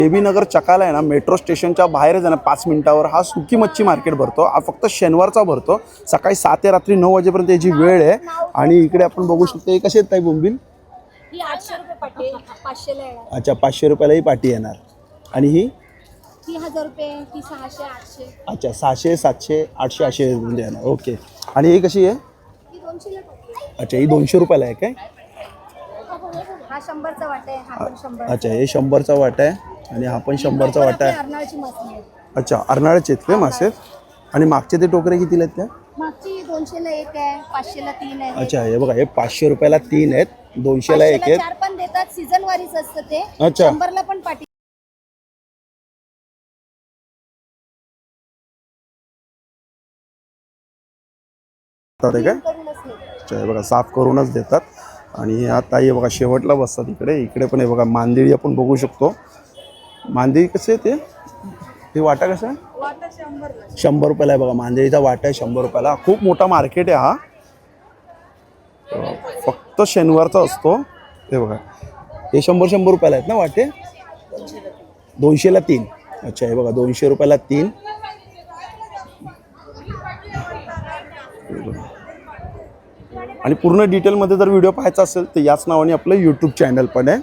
देवी नगर चकाला आहे ना, मेट्रो स्टेशनच्या बाहेर आहे ना 5 मिनिटावर हा सुकी मच्छी मार्केट भरतो. हा फक्त शनिवारचा भरतो. सकाळी 7 ते रात्री 9 वाजेपर्यंत याची वेळ आहे. आणि इकडे आपण बघू शकतो कसे आहेत ताई बोंबील. ही 800 रुपये पाटी 500 ला येणार. अच्छा 500 रुपयाला ही पाटी येणार. आणि ही 1000 रुपये, ती 600 800. अच्छा 600 700 800 असे म्हणजे येणार. ओके. आणि ही कशी आहे. ही 200 ला पाटी. अच्छा ही 200 रुपयाला आहे काय. हा 100 चा वाटा आहे, हा पण 100. अच्छा हे 100चा वाटा आहे आणि हा पण 100चा वाटा आहे. अर्नाळची मासळी आहे. अच्छा अर्नाळ्याचे आहेत काय मासे. आणि मागचे ते टोकरे कितीला आहेत त्या. मागची 200 ला एक आहे, 500 ला 3 आहे. अच्छा हे बघा हे 500 रुपयाला 3 आहेत, 200 ला 1 आहेत. 4 पण देतात, सीझन वारीच असतं ते. अच्छा. 100 ला पण पाटी. काय करूनच नाही. अच्छा हे बघा साफ करूनच देतात. आणि आता हे बघा शेवटला बसतात इकडे पण हे बघा मांदेळी आपण बघू शकतो. मांदेळी कसे आहे ते. हे वाटा कसं आहे. वाटा 100 ला. 100 रुपयाला आहे बघा मांदेळीचा वाटा आहे 100 रुपयाला. खूप मोठा मार्केट आहे हा. फक्त शनिवारचा असतो. हे बघा हे 100 रुपयाला आहेत ना वाटे. 200 ला 3. अच्छा हे बघा 200 रुपयाला 3. आणि पूर्ण डिटेलमध्ये जर व्हिडिओ पाहायचा असेल तर याच नावाने आपलं यूट्यूब चॅनल पण आहे.